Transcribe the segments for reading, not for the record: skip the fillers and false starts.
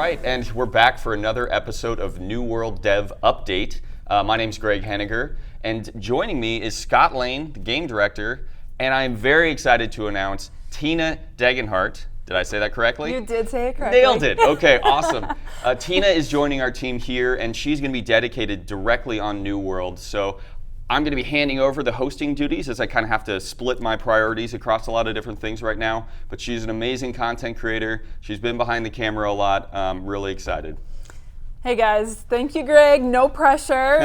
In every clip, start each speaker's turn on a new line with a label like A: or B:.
A: right, and we're back for another episode of New World Dev Update. My name's Greg Henniger, and joining me is Scott Lane, the game director, and I'm very excited to announce Tina Degenhart. Did I say that correctly?
B: You did say it correctly.
A: Nailed it. Okay, awesome. Tina is joining our team here, and she's going to be dedicated directly on New World. So I'm going to be handing over the hosting duties as I kind of have to split my priorities across a lot of different things right now. But she's an amazing content creator. She's been behind the camera a lot. I'm really excited.
B: Hey guys, thank you, Greg. No pressure,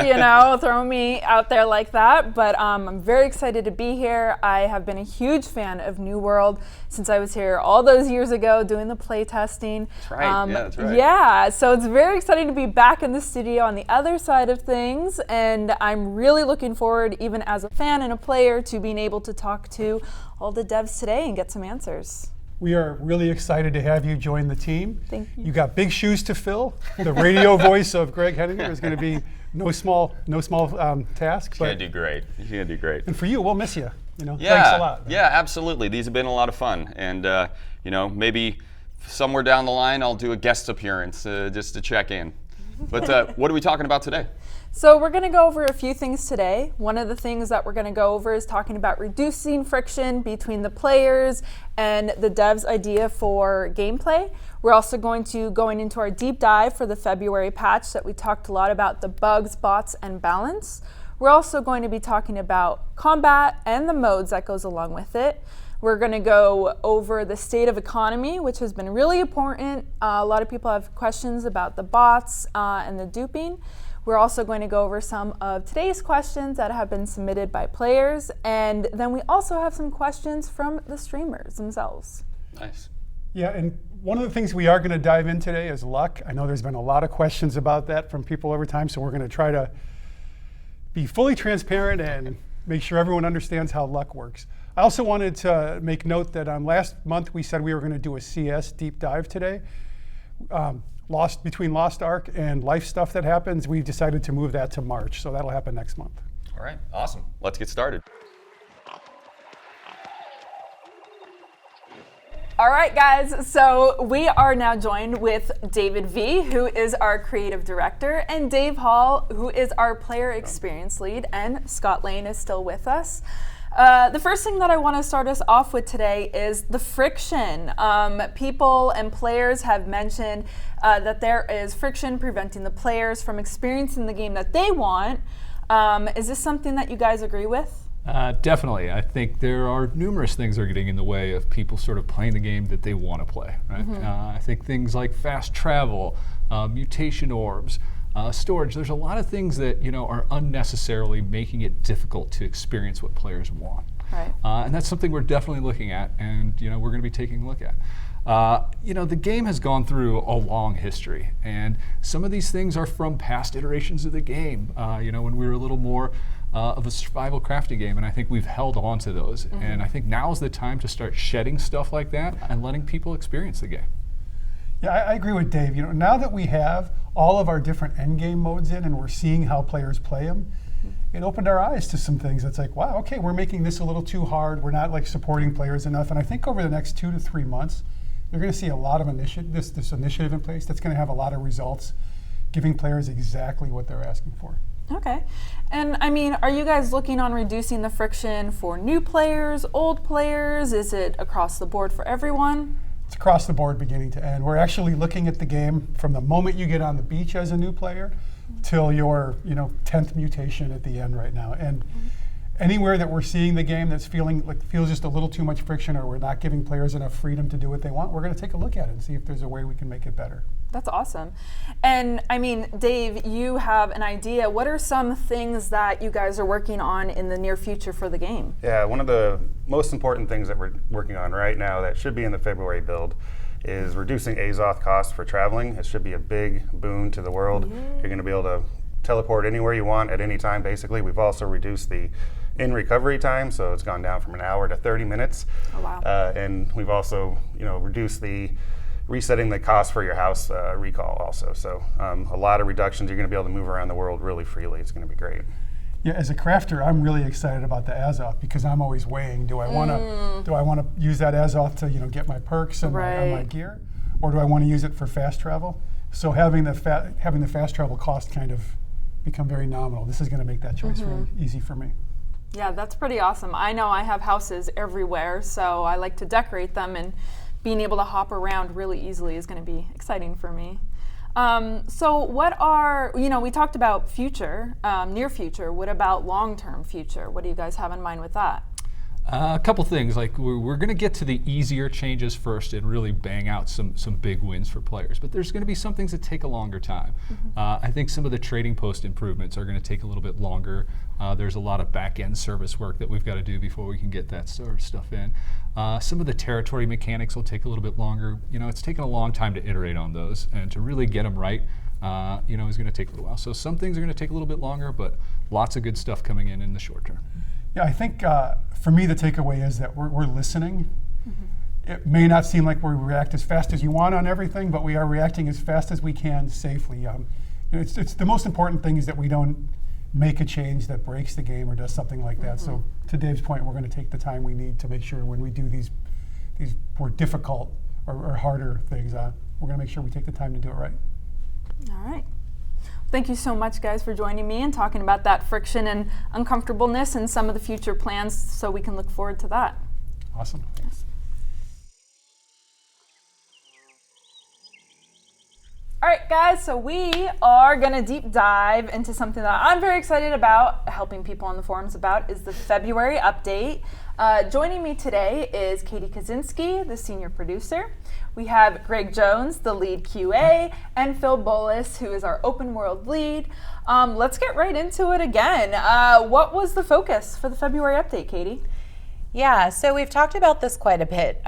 B: throwing me out there like that. But I'm very excited to be here. I have been a huge fan of New World since I was here all those years ago doing the play testing.
A: That's right. That's right.
B: Yeah, so it's very exciting to be back in the studio on the other side of things. And I'm really looking forward, even as a fan and a player, to being able to talk to all the devs today and get some answers.
C: We are really excited to have you join the team.
B: Thank you.
C: You got big shoes to fill. The radio voice of Greg Henniger is going to be no small task.
A: She's going to do great. She's going to do great.
C: And for you, we'll miss you. Thanks a lot.
A: Yeah, absolutely. These have been a lot of fun. And, maybe somewhere down the line, I'll do a guest appearance just to check in. But what are we talking about today?
B: So we're going to go over a few things today. One of the things that we're going to go over is talking about reducing friction between the players and the devs' idea for gameplay. We're also going to go into our deep dive for the February patch that we talked a lot about the bugs, bots, and balance. We're also going to be talking about combat and the modes that goes along with it. We're going to go over the state of economy, which has been really important. A lot of people have questions about the bots and the duping. We're also going to go over some of today's questions that have been submitted by players, and then we also have some questions from the streamers themselves.
A: Nice.
C: Yeah, and one of the things we are going to dive in today is luck. I know there's been a lot of questions about that from people over time, so we're going to try to be fully transparent and make sure everyone understands how luck works. I also wanted to make note that last month we said we were going to do a CS deep dive today. Between Lost Ark and life stuff that happens, we've decided to move that to March, so that'll happen next month.
A: All right, awesome. Let's get started.
B: All right, guys, so we are now joined with David V., who is our creative director, and Dave Hall, who is our player experience lead, and Scott Lane is still with us. The first thing that I want to start us off with today is the friction. People and players have mentioned that there is friction preventing the players from experiencing the game that they want. Is this something that you guys agree with?
D: Definitely. I think there are numerous things that are getting in the way of people sort of playing the game that they want to play. Right? I think things like fast travel, mutation orbs, storage, there's a lot of things that are unnecessarily making it difficult to experience what players want.
B: Right.
D: And that's something we're definitely looking at, and we're going to be taking a look at. The game has gone through a long history, and some of these things are from past iterations of the game. When we were a little more of a survival crafting game, and I think we've held on to those. And I think now is the time to start shedding stuff like that and letting people experience the game.
C: Yeah, I agree with Dave. Now that we have all of our different endgame modes in and we're seeing how players play them, it opened our eyes to some things. It's like, wow, okay, we're making this a little too hard. We're not supporting players enough. And I think over the next 2 to 3 months, you're going to see a lot of this initiative in place that's going to have a lot of results, giving players exactly what they're asking for.
B: Okay. And are you guys looking on reducing the friction for new players, old players? Is it across the board for everyone?
C: It's across the board, beginning to end. We're actually looking at the game from the moment you get on the beach as a new player till your 10th mutation at the end right now. And anywhere that we're seeing the game that's feels just a little too much friction, or we're not giving players enough freedom to do what they want, we're going to take a look at it and see if there's a way we can make it better.
B: That's awesome. And Dave, you have an idea. What are some things that you guys are working on in the near future for the game?
E: Yeah, one of the most important things that we're working on right now that should be in the February build is reducing Azoth costs for traveling. It should be a big boon to the world. You're going to be able to teleport anywhere you want at any time, basically. We've also reduced the in-recovery time, so it's gone down from an hour to 30 minutes.
B: Oh, wow.
E: And we've also reduced the resetting the cost for your house recall also. So a lot of reductions. You're going to be able to move around the world really freely. It's going to be great.
C: Yeah, as a crafter, I'm really excited about the Azoth because I'm always weighing, do I want to use that Azoth to get my perks and my gear, or do I want to use it for fast travel? So having the fast travel cost kind of become very nominal. This is going to make that choice really easy for me.
B: Yeah, that's pretty awesome. I know I have houses everywhere, so I like to decorate them, and being able to hop around really easily is going to be exciting for me. So what are, we talked about future, near future. What about long-term future? What do you guys have in mind with that?
D: A couple things, like we're going to get to the easier changes first and really bang out some big wins for players. But there's going to be some things that take a longer time. I think some of the trading post improvements are going to take a little bit longer. There's a lot of back-end service work that we've got to do before we can get that sort of stuff in. Some of the territory mechanics will take a little bit longer. It's taken a long time to iterate on those, and to really get them right, is going to take a little while. So some things are going to take a little bit longer, but lots of good stuff coming in the short term.
C: Yeah, I think for me the takeaway is that we're listening. It may not seem like we react as fast as you want on everything, but we are reacting as fast as we can safely. It's the most important thing is that we don't make a change that breaks the game or does something like that. So to Dave's point, we're going to take the time we need to make sure when we do these more difficult or harder things, we're going to make sure we take the time to do it right.
B: All right. Thank you so much, guys, for joining me and talking about that friction and uncomfortableness and some of the future plans, so we can look forward to that.
C: Awesome. Thanks.
B: All right, guys, so we are going to deep dive into something that I'm very excited about, helping people on the forums about, is the February update. Joining me today is Katie Kaczynski, the senior producer. We have Greg Jones, the lead QA, and Phil Bolus, who is our open world lead. Let's get right into it again. What was the focus for the February update, Katie?
F: Yeah, so we've talked about this quite a bit.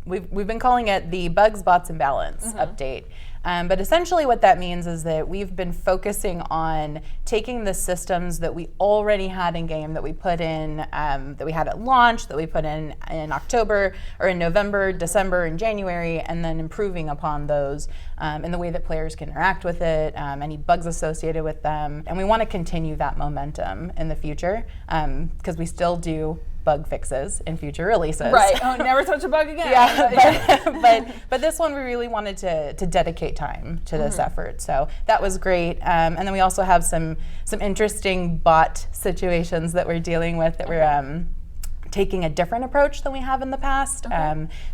F: We've been calling it the Bugs, Bots, and Balance update. But essentially what that means is that we've been focusing on taking the systems that we already had in game, that we put in, that we had at launch, that we put in October, or in November, December, and January, and then improving upon those in the way that players can interact with it, any bugs associated with them. And we want to continue that momentum in the future, because we still do bug fixes in future releases.
B: Right. Oh, never touch a bug again.
F: Yeah, but this one we really wanted to dedicate time to this effort, so that was great. And then we also have some interesting bot situations that we're dealing with that we're taking a different approach than we have in the past.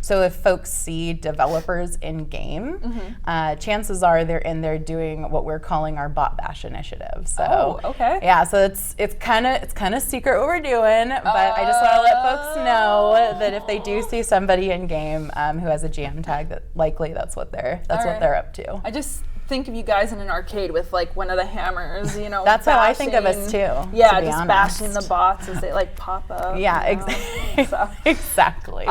F: So if folks see developers in game, chances are they're in there doing what we're calling our bot bash initiative. So yeah, so it's kind of secret what we're doing, but I just want to let folks know that if they do see somebody in game who has a GM tag, that likely that's what they're up to.
B: I just think of you guys in an arcade with like one of the hammers,
F: That's how I think of us too.
B: Yeah,
F: to be
B: just
F: honest.
B: bashing the bots as they like pop up.
F: Yeah, exactly.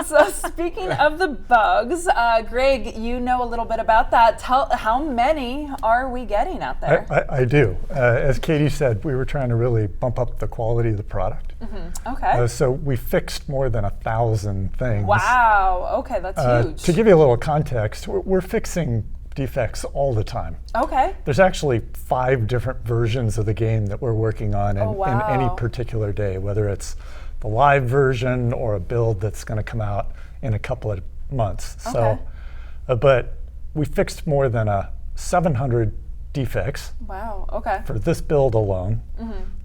B: So speaking of the bugs, Greg, you know a little bit about that. How many are we getting out there?
G: I do. As Katie said, we were trying to really bump up the quality of the product.
B: Okay.
G: So we fixed more than 1,000 things.
B: Wow. Okay, that's huge.
G: To give you a little context, we're fixing defects all the time.
B: Okay.
G: There's actually 5 different versions of the game that we're working on in any particular day, whether it's the live version or a build that's going to come out in a couple of months.
B: Okay.
G: So, but we fixed more than 700 defects.
B: Wow. Okay.
G: For this build alone.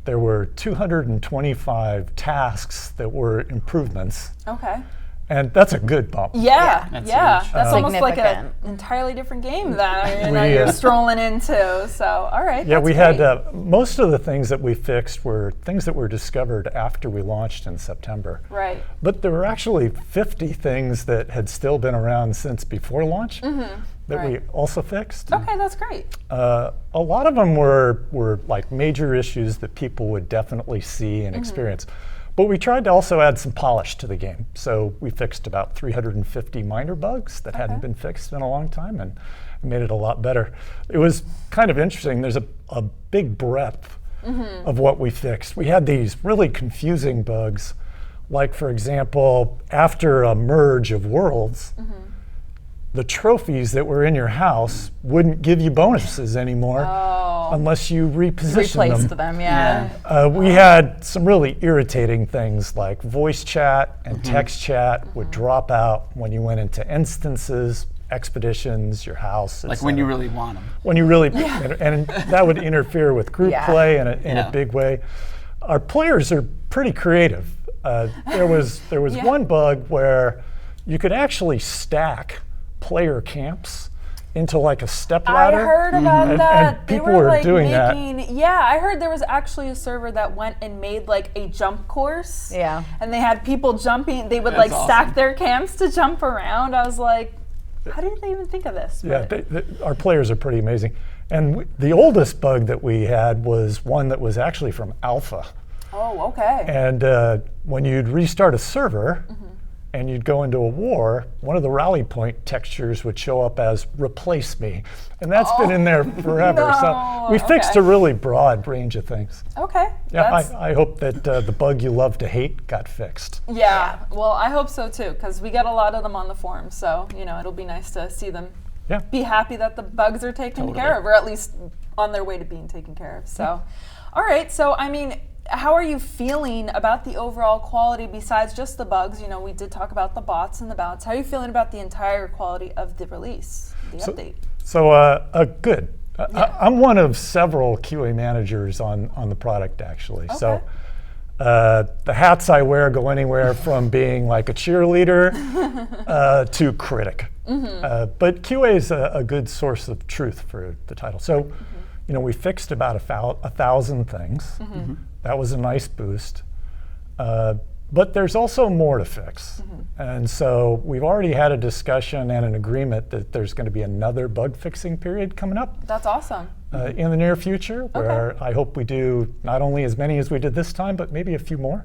G: There were 225 tasks that were improvements.
B: Okay.
G: And that's a good bump.
B: Yeah,
A: That's huge.
B: That's almost like an
F: Significant.
B: entirely different game that you're strolling into. So, all right.
G: Yeah,
B: that's
G: we
B: great.
G: had most of the things that we fixed were things that were discovered after we launched in September.
B: Right.
G: But there were actually 50 things that had still been around since before launch that we also fixed.
B: Okay, that's great.
G: A lot of them were like major issues that people would definitely see and experience. But we tried to also add some polish to the game. So we fixed about 350 minor bugs that hadn't been fixed in a long time and made it a lot better. It was kind of interesting. There's a big breadth of what we fixed. We had these really confusing bugs, like for example, after a merge of worlds, the trophies that were in your house wouldn't give you bonuses anymore unless you repositioned
F: Replaced
G: them.
F: them,
G: We had some really irritating things like voice chat and text chat would drop out when you went into instances, expeditions, your house.
H: Like when you really want them.
G: When you really, and that would interfere with group play in a big way. Our players are pretty creative. There was one bug where you could actually stack player camps into like a step ladder.
B: I heard about that.
G: And
B: They
G: people
B: were
G: were
B: like
G: doing that.
B: Yeah, I heard there was actually a server that went and made like a jump course.
F: Yeah.
B: And they had people jumping. They would
H: That's
B: like stack
H: awesome.
B: their camps to jump around. I was like, how did they even think of this?
G: Yeah,
B: But-
G: our players are pretty amazing. And the oldest bug that we had was one that was actually from alpha.
B: Oh, okay.
G: And when you'd restart a server and you'd go into a war, one of the rally point textures would show up as replace me. And that's been in there forever.
B: No,
G: So we fixed
B: okay.
G: a really broad range of things.
B: Okay.
G: Yeah,
B: That's-
G: I hope that the bug you love to hate got fixed.
B: Yeah, well, I hope so too, because we get a lot of them on the forum. So, it'll be nice to see them
G: Yeah.
B: be happy that the bugs are taken care of, or at least on their way to being taken care of. So, all right. So, how are you feeling about the overall quality besides just the bugs? We did talk about the bots and the bounce. How are you feeling about the entire quality of the release, the update?
G: So good. I'm one of several QA managers on the product, actually. So the hats I wear go anywhere from being like a cheerleader to critic. But QA is a good source of truth for the title. So, we fixed about 1,000 things. That was a nice boost. But there's also more to fix. And so we've already had a discussion and an agreement that there's going to be another bug fixing period coming up
B: That's awesome.
G: in the near future, where I hope we do not only as many as we did this time, but maybe a few more.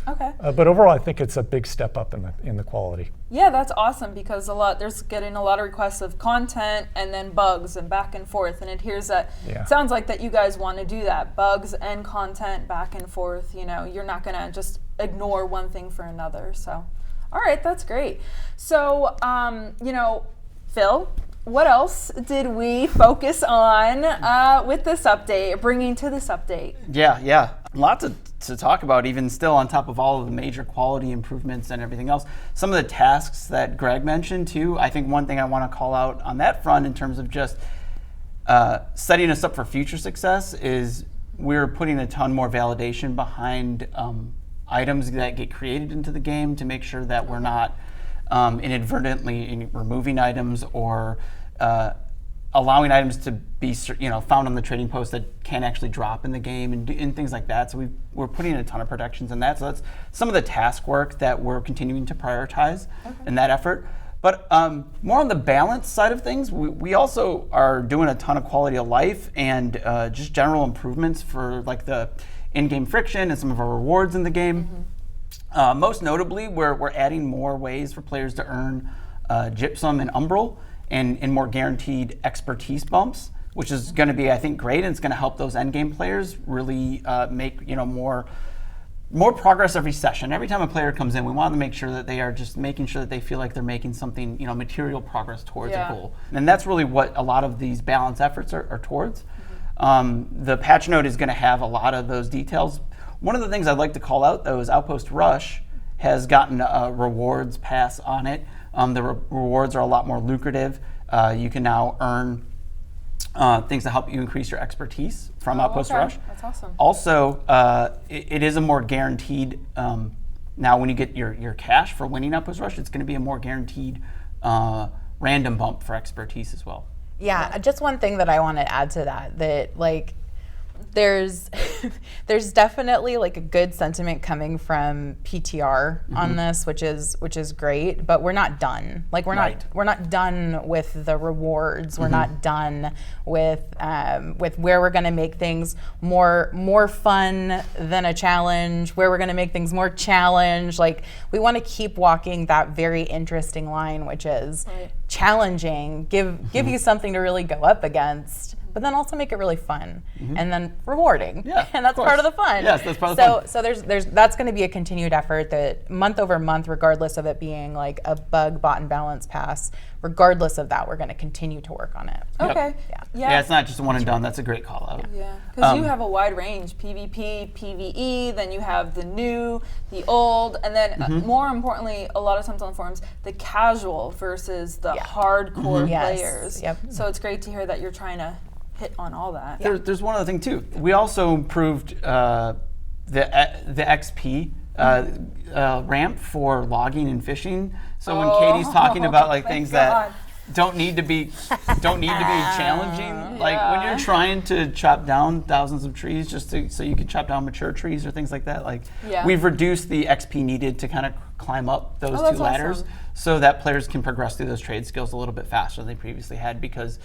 B: Okay.
G: But overall, I think it's a big step up in the quality.
B: Yeah, that's awesome because there's getting a lot of requests of content and then bugs and back and forth, and it hears that sounds like that you guys want to do that, bugs and content back and forth. You're not gonna just ignore one thing for another. So, all right, that's great. So, Phil, what else did we focus on with this update, bringing to this update?
H: Yeah. Lots to talk about, even still on top of all of the major quality improvements and everything else. Some of the tasks that Greg mentioned too, I think one thing I want to call out on that front in terms of just setting us up for future success is we're putting a ton more validation behind items that get created into the game to make sure that we're not inadvertently removing items or allowing items to be found on the trading post that can actually drop in the game and things like that. So we're putting a ton of protections in that. So that's some of the task work that we're continuing to prioritize in that effort. But more on the balance side of things, we also are doing a ton of quality of life and just general improvements for like the in-game friction and some of our rewards in the game. Most notably, we're adding more ways for players to earn Gypsum and Umbral and more guaranteed expertise bumps, which is going to be, I think, great, and it's going to help those endgame players really make more progress every session. Every time a player comes in, we want to make sure that they are just making sure that they feel like they're making something, material progress towards a goal. And that's really what a lot of these balance efforts are towards. The patch note is going to have a lot of those details. One of the things I'd like to call out, though, is Outpost Rush has gotten a rewards pass on it. The rewards are a lot more lucrative. You can now earn things that help you increase your expertise from Outpost Rush.
B: That's awesome.
H: Also, it is a more guaranteed, now when you get your cash for winning Outpost Rush, it's going to be a more guaranteed random bump for expertise as well.
F: Yeah, just one thing that I want to add to that like there's definitely like a good sentiment coming from PTR on this, which is great, but we're not done. Like we're not done with the rewards. We're not done with where we're going to make things more fun than a challenge, where we're going to make things more challenge. Like we want to keep walking that very interesting line, which is challenging, give you something to really go up against, but then also make it really fun and then rewarding.
H: Yeah,
F: and that's
H: of
F: part of the
H: course.
F: fun.
H: Yes, that's part of the fun.
F: So there's that's going to be a continued effort that month over month, regardless of it being like a bug bot and balance pass, regardless of that, we're going to continue to work on it.
B: Okay.
H: Yeah, it's not just a one and done. That's a great call out.
B: Yeah, because you have a wide range: PvP, PvE. Then you have the new, the old, and then more importantly, a lot of times on forums, the casual versus the hardcore
F: Yes.
B: players.
F: Yep.
B: So it's great to hear that you're trying to hit on all that.
H: There's one other thing too. We also improved the XP ramp for logging and fishing. So when Katie's talking about like
B: thank
H: things
B: God.
H: that don't need to be challenging, like when you're trying to chop down thousands of trees so you can chop down mature trees or things like that, like we've reduced the XP needed to kind of climb up those
B: that's
H: two ladders
B: awesome.
H: so that players can progress through those trade skills a little bit faster than they previously had because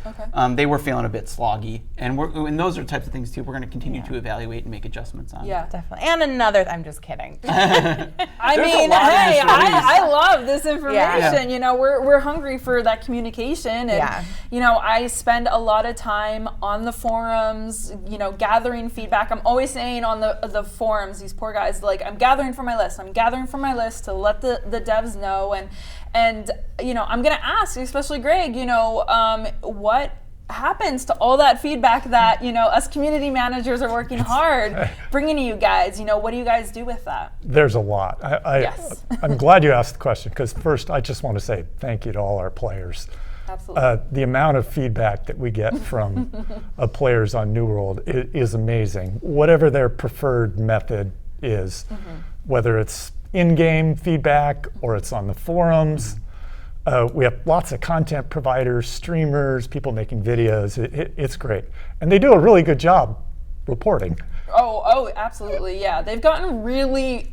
H: they were feeling a bit sloggy. And and those are types of things too we're going to continue to evaluate and make adjustments on.
B: Yeah.
F: Definitely. And another, I'm just kidding.
B: I
H: There's a
B: mean,
H: lot of
B: hey,
H: mysteries.
B: I love this information.
F: Yeah.
B: You know, we're hungry for that communication, and you know, I spend a lot of time on the forums, you know, gathering feedback. I'm always saying on the forums, these poor guys, like, I'm gathering for my list. I'm gathering for my list to let the devs know, and you know, I'm gonna ask, especially Greg, you know, what happens to all that feedback that, you know, us community managers are working hard bringing to you guys. You know, what do you guys do with that?
G: There's a lot.
B: Yes.
G: I'm glad you asked the question because first I just want to say thank you to all our players.
B: Absolutely.
G: The amount of feedback that we get from players on New World is amazing. Whatever their preferred method is, whether it's in-game feedback or it's on the forums. We have lots of content providers, streamers, people making videos. It's great. And they do a really good job reporting.
B: Oh, absolutely, yeah. They've gotten really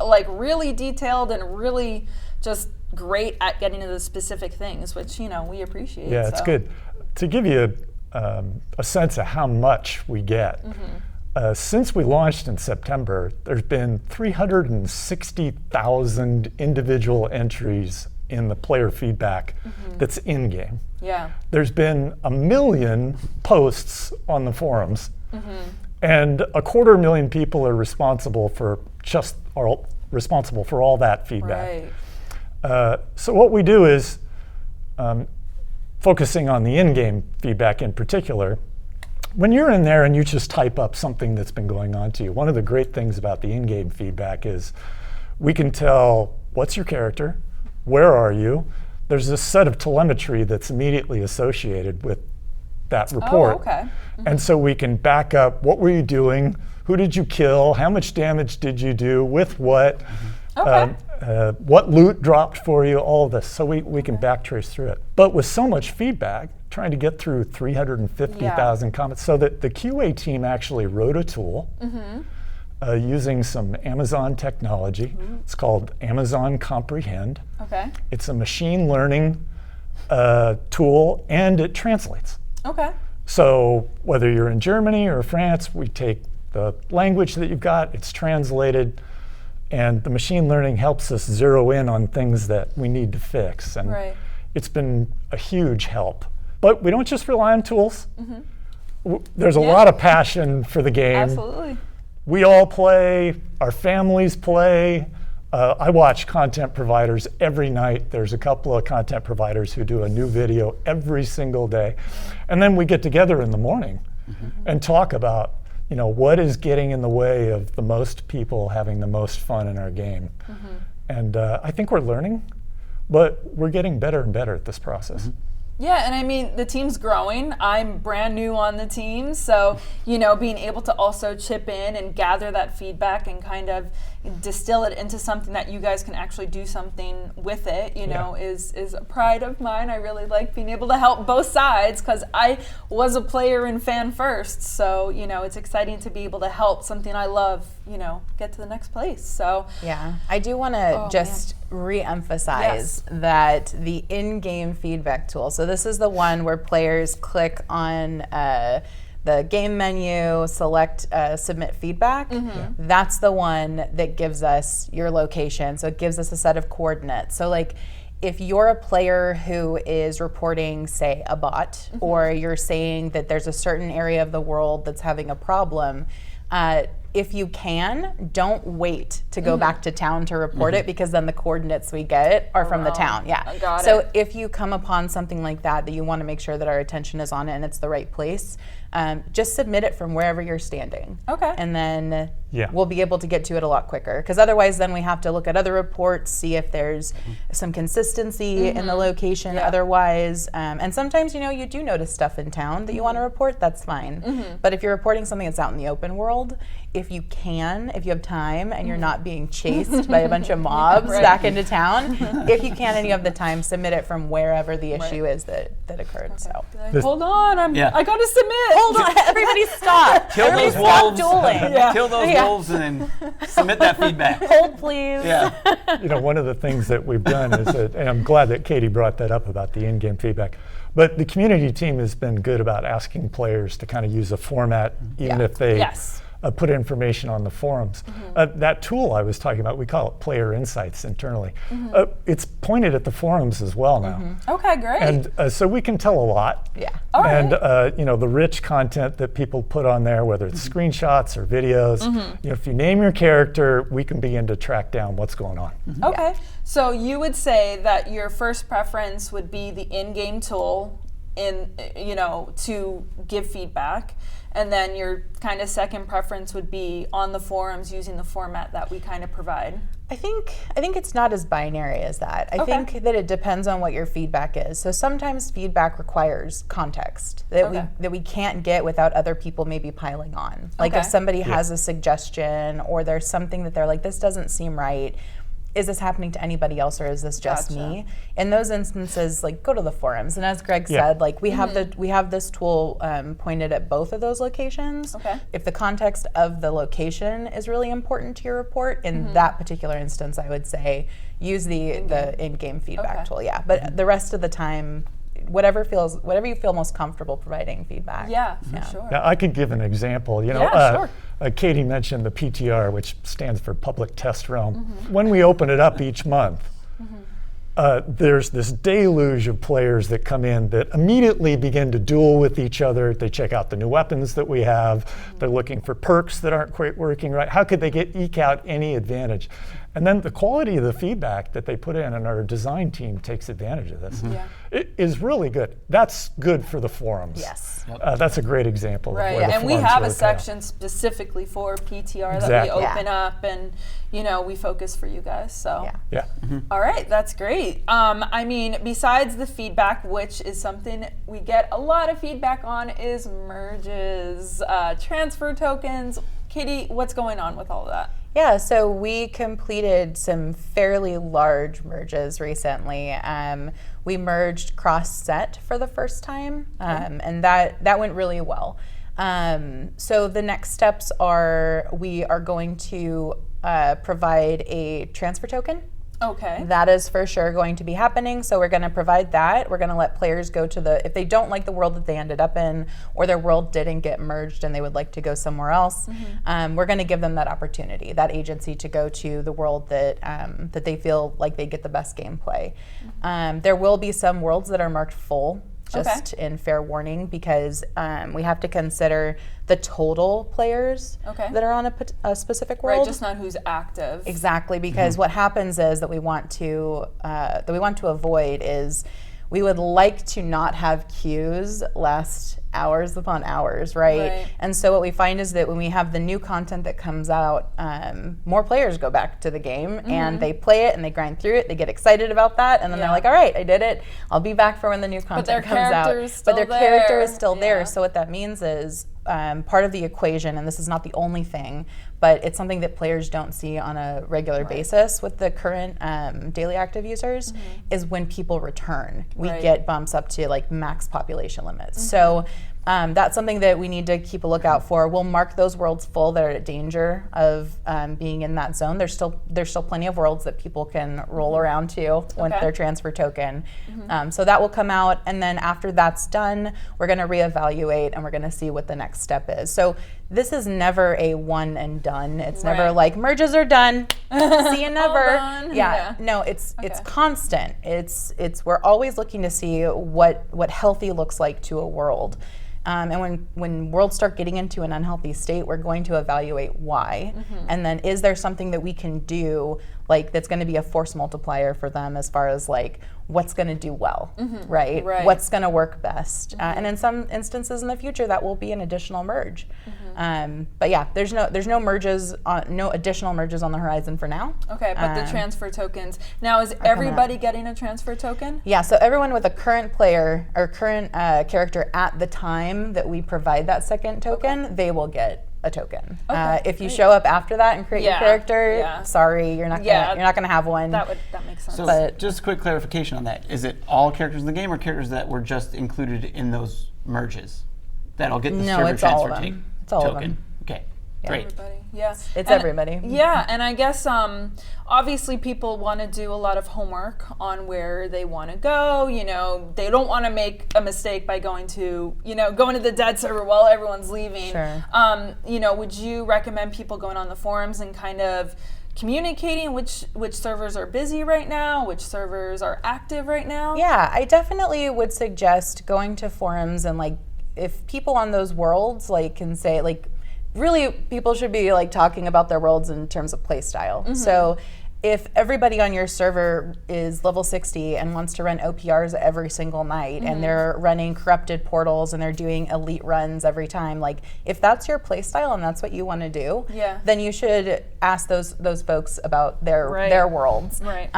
B: detailed and really just great at getting to the specific things, which, you know, we appreciate.
G: Yeah, it's good. To give you a sense of how much we get, since we launched in September, there's been 360,000 individual entries in the player feedback that's in-game.
B: Yeah.
G: There's been 1 million posts on the forums, and 250,000 people are responsible for all that feedback.
B: Right.
G: So what we do is, focusing on the in-game feedback in particular, when you're in there and you just type up something that's been going on to you, one of the great things about the in-game feedback is we can tell what's your character, where are you. There's this set of telemetry that's immediately associated with that report.
B: Oh, okay.
G: And so we can back up what were you doing, who did you kill, how much damage did you do, with what, what loot dropped for you, all of this. So we can backtrace through it. But with so much feedback, trying to get through 350,000 comments, so that the QA team actually wrote a tool using some Amazon technology. It's called Amazon Comprehend.
B: Okay.
G: It's a machine learning tool, and it translates.
B: Okay.
G: So whether you're in Germany or France, we take the language that you've got, it's translated, and the machine learning helps us zero in on things that we need to fix. And it's been a huge help. But we don't just rely on tools. There's a lot of passion for the game.
B: Absolutely.
G: We all play, our families play. I watch content providers every night. There's a couple of content providers who do a new video every single day. And then we get together in the morning and talk about, you know, what is getting in the way of the most people having the most fun in our game. And I think we're learning, but we're getting better and better at this process.
B: Yeah, and I mean, the team's growing. I'm brand new on the team, so, you know, being able to also chip in and gather that feedback and kind of distill it into something that you guys can actually do something with it, you know, is a pride of mine. I really like being able to help both sides because I was a player and fan first, so, you know, it's exciting to be able to help something I love, you know, get to the next place. So
F: yeah, I do want to just re-emphasize that the in-game feedback tool. So this is the one where players click on the game menu, select submit feedback. That's the one that gives us your location. So it gives us a set of coordinates. So like if you're a player who is reporting, say, a bot, or you're saying that there's a certain area of the world that's having a problem, if you can, don't wait to go back to town to report it, because then the coordinates we get are from the town. Yeah.
B: Got
F: so
B: it.
F: if you come upon something like that you want to make sure that our attention is on it and it's the right place, just submit it from wherever you're standing.
B: Okay.
F: And then
G: Yeah.
F: we'll be able to get to it a lot quicker. Because otherwise, then we have to look at other reports, see if there's some consistency in the location.
B: Yeah.
F: Otherwise, and sometimes you do notice stuff in town that you want to report. That's fine. But if you're reporting something that's out in the open world, if you have time and you're not being chased by a bunch of mobs back into town, if you can and you have the time, submit it from wherever the issue is that occurred. So
B: Hold on, I got to submit.
F: hold on, everybody stop.
H: Kill
F: Everybody
H: those
F: stop
H: wolves.
F: dueling.
H: Kill those wolves and then submit that feedback.
F: Hold, please.
H: Yeah.
G: One of the things that we've done is that, and I'm glad that Katie brought that up about the in-game feedback, but the community team has been good about asking players to kind of use a format, even if they
B: Yes.
G: put information on the forums. That tool I was talking about, we call it Player Insights internally. It's pointed at the forums as well now.
B: Okay, great.
G: And so we can tell a lot.
F: Yeah.
B: All
G: And
B: right.
G: the rich content that people put on there, whether it's screenshots or videos, if you name your character, we can begin to track down what's going on.
B: Okay, so you would say that your first preference would be the in-game tool to give feedback, and then your kind of second preference would be on the forums using the format that we kind of provide.
F: I think it's not as binary as that. I think that it depends on what your feedback is. So sometimes feedback requires context that we can't get without other people maybe piling on. Like if somebody has a suggestion or there's something that they're like, this doesn't seem right. Is this happening to anybody else, or is this just me? In those instances, like, go to the forums. And as Greg said, like, we have this tool pointed at both of those locations.
B: Okay.
F: If the context of the location is really important to your report, in that particular instance, I would say use the in-game feedback tool. Yeah, but the rest of the time, whatever you feel most comfortable providing feedback.
B: Yeah, for sure.
G: Now, I could give an example.
B: Sure.
G: Katie mentioned the PTR, which stands for Public Test Realm. When we open it up each month, there's this deluge of players that come in that immediately begin to duel with each other. They check out the new weapons that we have. They're looking for perks that aren't quite working right. How could they eke out any advantage? And then the quality of the feedback that they put in, and our design team takes advantage of this. It is really good. That's good for the forums.
F: Yes.
G: That's a great example of
B: Right,
G: where the
B: and we
G: forums
B: have a
G: really pay off.
B: section specifically for PTR that
G: Exactly.
B: we open up, and we focus for you guys. So,
F: Yeah.
G: Yeah.
B: all right, that's great. Besides the feedback, which is something we get a lot of feedback on, is merges, transfer tokens. Katie, what's going on with all of that?
F: Yeah, so we completed some fairly large merges recently. We merged cross-set for the first time, and that went really well. So the next steps are we are going to provide a transfer token.
B: Okay.
F: That is for sure going to be happening. So we're going to provide that. We're going to let players go to if they don't like the world that they ended up in, or their world didn't get merged and they would like to go somewhere else, we're going to give them that opportunity, that agency to go to the world that that they feel like they get the best gameplay. There will be some worlds that are marked full, just in fair warning, because we have to consider the total players that are on a specific world.
B: Right, just not who's active.
F: Exactly, because what happens is that we want to avoid is we would like to not have queues last hours upon hours, right? And so what we find is that when we have the new content that comes out, more players go back to the game and they play it and they grind through it. They get excited about that, and then they're like, "All right, I did it. I'll be back for when the new content comes out." But their character is still there. So what that means is part of the equation, and this is not the only thing, but it's something that players don't see on a regular basis with the current daily active users, is when people return. We get bumps up to like max population limits. So that's something that we need to keep a lookout for. We'll mark those worlds full that are at danger of being in that zone. There's still plenty of worlds that people can roll around to with their transfer token. So that will come out, and then after that's done, we're going to reevaluate and we're going to see what the next step is. So this is never a one and done. It's never
B: Right.
F: like merges are done. See you never.
B: done.
F: Yeah.
B: Yeah.
F: No, it's
B: Okay.
F: constant. It's we're always looking to see what healthy looks like to a world. And when worlds start getting into an unhealthy state, we're going to evaluate why. And then is there something that we can do like that's going to be a force multiplier for them as far as like what's going to do well, right?
B: Right.
F: What's going to work best. And in some instances in the future, that will be an additional merge. But yeah, there's no merges, no additional merges on the horizon for now.
B: Okay, but the transfer tokens. Now, is everybody getting a transfer token?
F: Yeah, so everyone with a current player or current character at the time that we provide that second token, they will get a token. If you show up after that and create your character, sorry, you're not gonna have one.
B: That makes sense.
H: So
F: But-
H: just a quick clarification on that. Is it all characters in the game or characters that were just included in those merges that'll get the
F: No,
H: server
F: it's all
H: transfer
F: of them.
H: take
F: It's all of
H: token?
F: them.
H: Okay, great.
B: Everybody. Yeah.
F: It's
B: And-
F: everybody.
B: Yeah, and I guess obviously people want to do a lot of homework on where they want to go. You know, they don't want to make a mistake by going to the dead server while everyone's leaving.
F: Sure.
B: You know, would you recommend people going on the forums and kind of communicating which servers are busy right now, which servers are active right now?
F: Yeah, I definitely would suggest going to forums and like if people on those worlds like can say like really people should be like talking about their worlds in terms of play style. So if everybody on your server is level 60 and wants to run OPRs every single night and they're running corrupted portals and they're doing elite runs every time, like if that's your play style and that's what you want to do, then you should ask those folks about their worlds.
B: Right.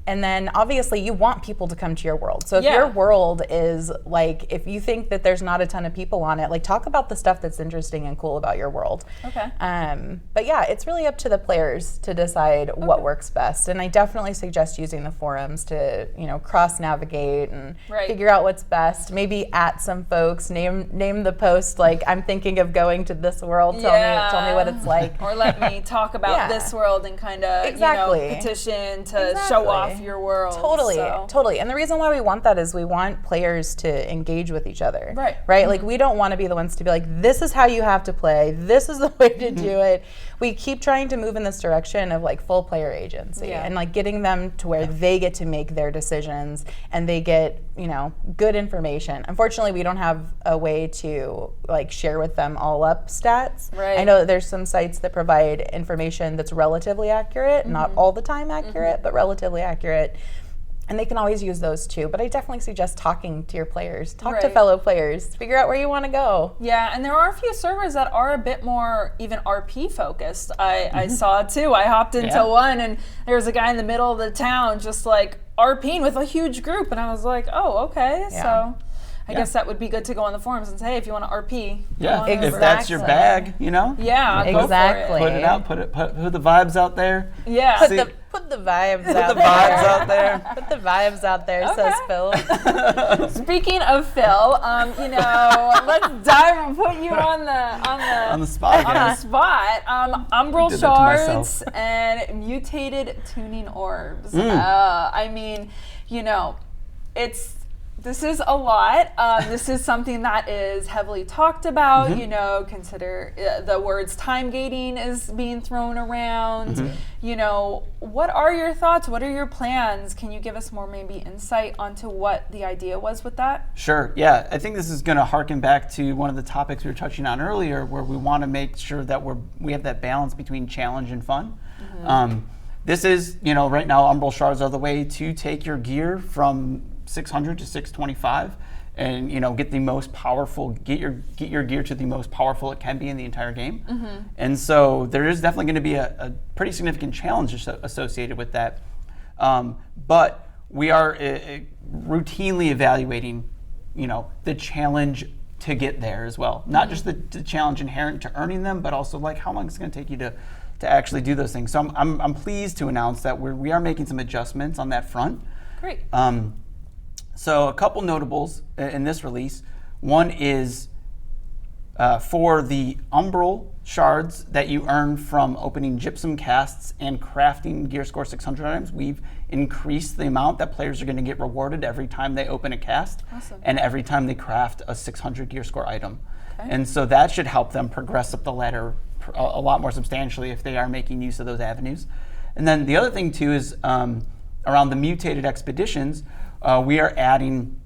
F: And then obviously you want people to come to your world. So if your world is like, if you think that there's not a ton of people on it, like talk about the stuff that's interesting and cool about your world.
B: Okay.
F: But yeah, it's really up to the players to decide what works best. And I definitely suggest using the forums to, cross navigate and figure out what's best. Maybe at some folks, name the post like, I'm thinking of going to this world. Tell me what it's like.
B: Or let me talk about this world and kind of petition to show off your world.
F: Totally. And the reason why we want that is we want players to engage with each other. Right? Like we don't want to be the ones to be like, this is how you have to play. This is the way to do it. We keep trying to move in this direction of like full player agency and like getting them to where they get to make their decisions and they get, good information. Unfortunately, we don't have a way to like share with them all up stats. I know that there's some sites that provide information that's relatively accurate, not all the time accurate, but relatively accurate. And they can always use those too. But I definitely suggest talking to your players. Talk to fellow players. Figure out where you want to go.
B: Yeah, and there are a few servers that are a bit more even RP focused. I saw too. I hopped into one and there was a guy in the middle of the town just like RPing with a huge group. And I was like, oh, okay. So I guess that would be good to go on the forums and say, hey, if you want to RP.
H: Yeah, if that's your bag,
B: Yeah,
F: exactly.
H: Put it out, put the vibes out there.
B: Yeah.
F: Put the vibes out there.
H: Put the vibes out there.
F: Put the vibes out there, says Phil.
B: Speaking of Phil, let's dive and put you on the
H: spot.
B: On the spot. Umbral
H: Did that to myself.
B: shards and mutated tuning orbs. I mean, this is a lot. This is something that is heavily talked about. Consider the words time gating is being thrown around. What are your thoughts? What are your plans? Can you give us more maybe insight onto what the idea was with that?
H: Sure. Yeah, I think this is going to harken back to one of the topics we were touching on earlier, where we want to make sure that we have that balance between challenge and fun. This is, right now, Umbral Shards are the way to take your gear from 600 to 625 and get the most powerful, get your gear to the most powerful it can be in the entire game. And so there is definitely going to be a pretty significant challenge associated with that. But we are routinely evaluating the challenge to get there as well. Not just the challenge inherent to earning them, but also like how long it's going to take you to actually do those things. So I'm pleased to announce that we are making some adjustments on that front.
B: Great.
H: So a couple notables in this release. One is for the Umbral Shards that you earn from opening gypsum casts and crafting Gear Score 600 items. We've increased the amount that players are going to get rewarded every time they open a cast and every time they craft a 600 Gear Score item. And so that should help them progress up the ladder a lot more substantially if they are making use of those avenues. And then the other thing too is around the mutated expeditions, we are adding,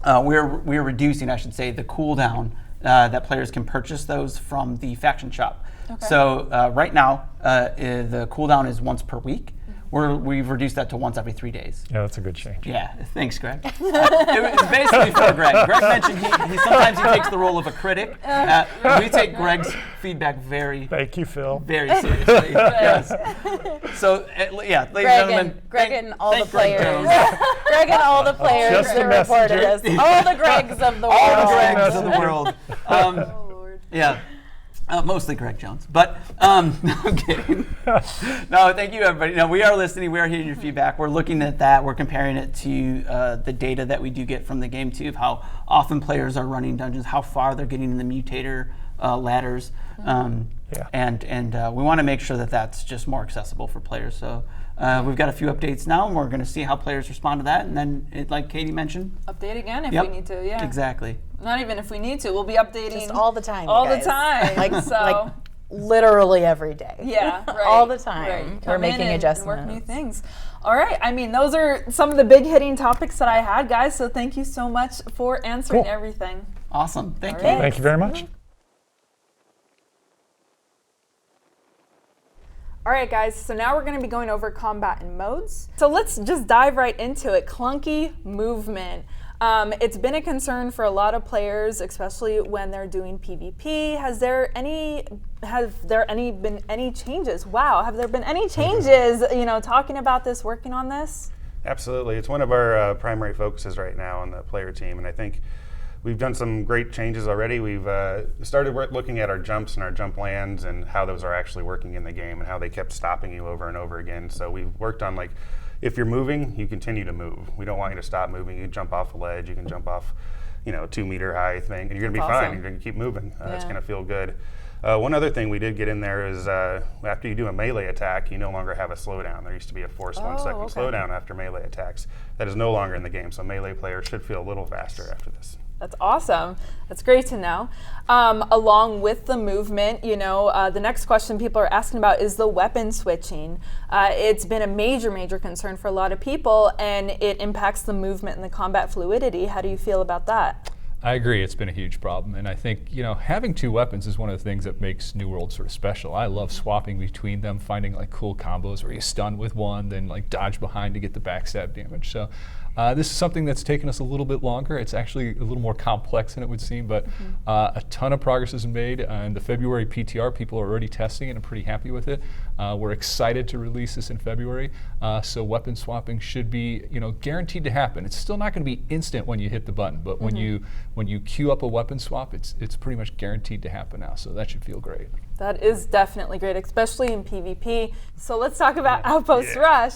H: we're reducing, I should say, the cooldown that players can purchase those from the faction shop. So right now, the cooldown is once per week. We've reduced that to once every 3 days.
G: Yeah, that's a good change.
H: Yeah, thanks, Greg. It was basically for Greg. Greg mentioned he sometimes he takes the role of a critic. We take Greg's feedback very,
G: Thank you, Phil.
H: very seriously. Yes. So, yeah, ladies and gentlemen.
F: Greg and all the
H: thank Greg
F: players.
H: Jones.
F: Greg and all the players
G: Just
F: that
G: the
F: reported us.
G: messenger.
F: All the Gregs of the world.
H: All the Gregs of the world.
B: Oh, Lord.
H: Yeah. Mostly Greg Jones, but no, I'm kidding. No, thank you, everybody. No, we are listening. We are hearing your feedback. We're looking at that. We're comparing it to the data that we do get from the game too, of how often players are running dungeons, how far they're getting in the mutator ladders, and we want to make sure that that's just more accessible for players. So we've got a few updates now, and we're going to see how players respond to that, and then, like Katie mentioned,
B: Update again if
H: Yep.
B: we need to. Yeah.
H: Exactly.
B: Not even if we need to. We'll be updating
F: Just all the time.
B: all
F: you
B: the
F: guys.
B: time.
F: Like,
B: so.
F: like literally every day.
B: Yeah, right.
F: All the time.
B: Right.
F: We're
B: Come
F: making
B: in and
F: adjustments.
B: work new things. All right. I mean, those are some of the big hitting topics that I had, guys. So thank you so much for answering
G: Cool.
B: everything.
H: Awesome. Thank you.
B: right.
G: Thank you very much.
B: All right, guys, so now we're going to be going over combat and modes. So let's just dive right into it. Clunky movement. It's been a concern for a lot of players, especially when they're doing PvP. Have there been any changes? Wow, have there been any changes, talking about this, working on this?
E: Absolutely. It's one of our primary focuses right now on the player team, and I think we've done some great changes already. We've started looking at our jumps and our jump lands and how those are actually working in the game and how they kept stopping you over and over again. So we've worked on, like, if you're moving, you continue to move. We don't want you to stop moving. You can jump off a ledge, you can jump off, 2 meter high thing, and you're gonna be
B: Awesome.
E: fine. You're gonna keep moving. It's
B: Yeah.
E: gonna feel good. One other thing we did get in there is after you do a melee attack, you no longer have a slowdown. There used to be a forced 1 second
B: okay.
E: slowdown after melee attacks. That is no longer in the game, so melee players should feel a little faster after this.
B: That's awesome. That's great to know. Along with the movement, the next question people are asking about is the weapon switching. It's been a major, major concern for a lot of people, and it impacts the movement and the combat fluidity. How do you feel about that?
D: I agree. It's been a huge problem, and I think having 2 weapons is one of the things that makes New World sort of special. I love swapping between them, finding like cool combos where you stun with one, then like dodge behind to get the backstab damage. So this is something that's taken us a little bit longer. It's actually a little more complex than it would seem, but a ton of progress has been made. In the February PTR, people are already testing it and pretty happy with it. We're excited to release this in February, so weapon swapping should be guaranteed to happen. It's still not going to be instant when you hit the button, but when you queue up a weapon swap, it's pretty much guaranteed to happen now. So that should feel great.
B: That is definitely great, especially in PvP. So let's talk about Outpost Rush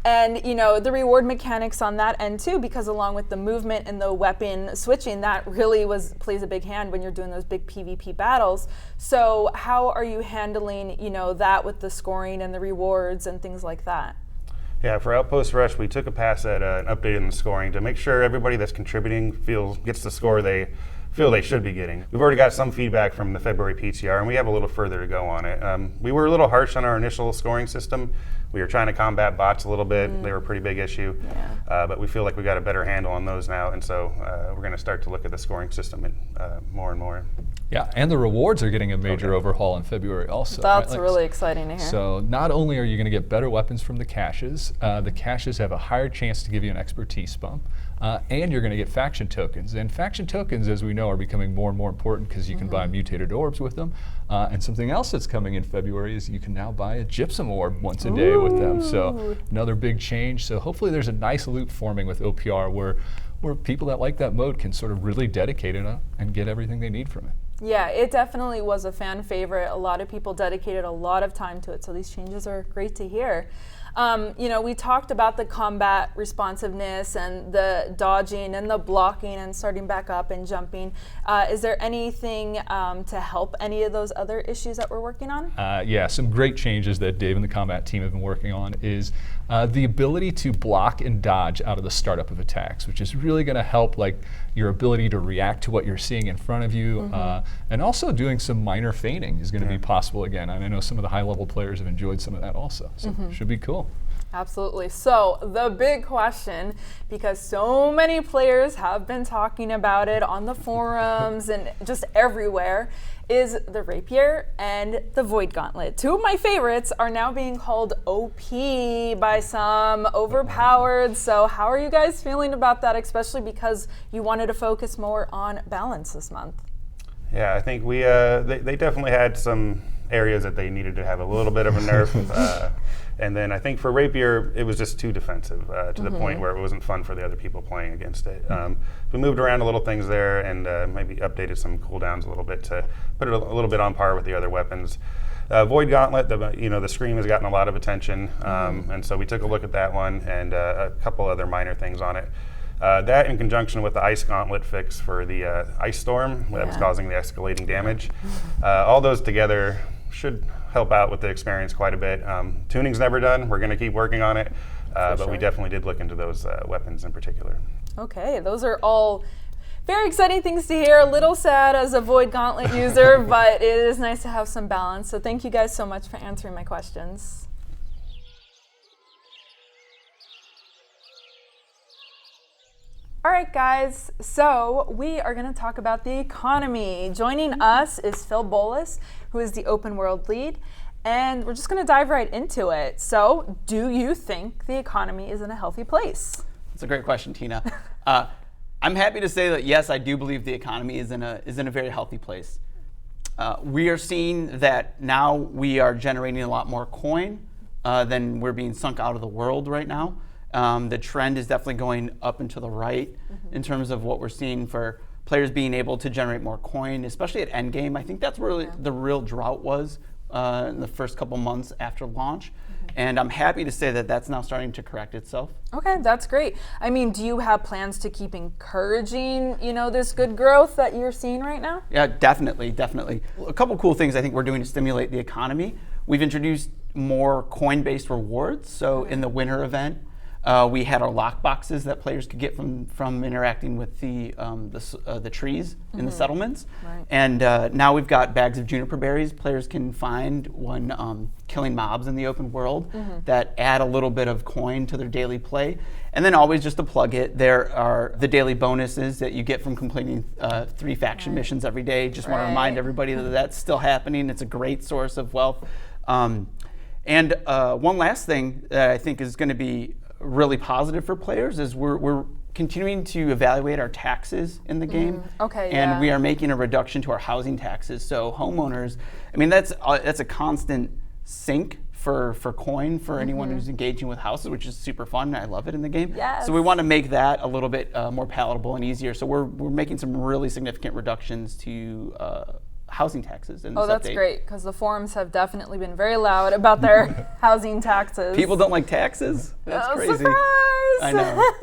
B: and the reward mechanics on that end too, because along with the movement and the weapon switching, that really plays a big hand when you're doing those big PvP battles. So how are you handling that with the scoring and the rewards and things like that?
E: Yeah, for Outpost Rush, we took a pass at an update in the scoring to make sure everybody that's contributing gets the score they feel they should be getting. We've already got some feedback from the February PTR, and we have a little further to go on it. We were a little harsh on our initial scoring system. We were trying to combat bots a little bit. They were a pretty big issue, but we feel like we got a better handle on those now, and so we're going to start to look at the scoring system more and more.
D: Yeah, and the rewards are getting a major overhaul in February also.
B: That's
D: right?
B: really exciting to hear.
D: So not only are you going to get better weapons from the caches have a higher chance to give you an expertise bump, and you're going to get faction tokens. And faction tokens, as we know, are becoming more and more important because you can buy mutated orbs with them. And something else that's coming in February is you can now buy a gypsum orb once a day with them. So another big change. So hopefully there's a nice loop forming with OPR where people that like that mode can sort of really dedicate it and get everything they need from it.
B: Yeah, it definitely was a fan favorite. A lot of people dedicated a lot of time to it, so these changes are great to hear. We talked about the combat responsiveness and the dodging and the blocking and starting back up and jumping. Is there anything to help any of those other issues that we're working on?
D: Yeah, some great changes that Dave and the combat team have been working on is the ability to block and dodge out of the startup of attacks, which is really going to help your ability to react to what you're seeing in front of you, and also doing some minor feigning is going to be possible again. And I know some of the high-level players have enjoyed some of that also, so should be cool.
B: Absolutely. So the big question, because so many players have been talking about it on the forums and just everywhere, is the Rapier and the Void Gauntlet. Two of my favorites are now being called OP by some, overpowered. So how are you guys feeling about that, especially because you wanted to focus more on balance this month?
E: Yeah, I think they definitely had some areas that they needed to have a little bit of a nerf. And then I think for Rapier, it was just too defensive to the point where it wasn't fun for the other people playing against it. We moved around a little things there and maybe updated some cooldowns a little bit to put it a little bit on par with the other weapons. Void Gauntlet, the Scream has gotten a lot of attention, and so we took a look at that one and a couple other minor things on it. That in conjunction with the Ice Gauntlet fix for the Ice Storm that was causing the escalating damage. All those together should help out with the experience quite a bit. Tuning's never done. We're going to keep working on it, but we definitely did look into those weapons in particular.
B: Okay, those are all very exciting things to hear. A little sad as a Void Gauntlet user, but it is nice to have some balance. So thank you guys so much for answering my questions. All right, guys, so we are going to talk about the economy. Joining us is Phil Bolus, who is the open world lead, and we're just going to dive right into it. So, do you think the economy is in a healthy place?
H: That's a great question, Tina. I'm happy to say that yes, I do believe the economy is in a very healthy place. We are seeing that now we are generating a lot more coin than we're being sunk out of the world right now. The trend is definitely going up and to the right in terms of what we're seeing for players being able to generate more coin, especially at endgame. I think that's where the real drought was in the first couple months after launch. And I'm happy to say that that's now starting to correct itself.
B: Okay, that's great. I mean, do you have plans to keep encouraging, this good growth that you're seeing right now?
H: Yeah, definitely. A couple cool things I think we're doing to stimulate the economy. We've introduced more coin-based rewards. So in the winter event, we had our lock boxes that players could get from interacting with the trees in the settlements.
B: Right.
H: And now we've got bags of juniper berries players can find when killing mobs in the open world that add a little bit of coin to their daily play. And then always just to plug it, there are the daily bonuses that you get from completing 3 faction missions every day. Just want to remind everybody that that's still happening. It's a great source of wealth. And one last thing that I think is going to be really positive for players is we're continuing to evaluate our taxes in the game.
B: Okay,
H: and we are making a reduction to our housing taxes. So homeowners, I mean, that's a constant sink for coin for anyone who's engaging with houses, which is super fun. I love it in the game.
B: Yes.
H: So we want to make that a little bit more palatable and easier. So we're making some really significant reductions to housing taxes in this update.
B: Oh, that's great, because the forums have definitely been very loud about their housing taxes.
H: People don't like taxes? That's crazy.
B: Surprise!
H: I know.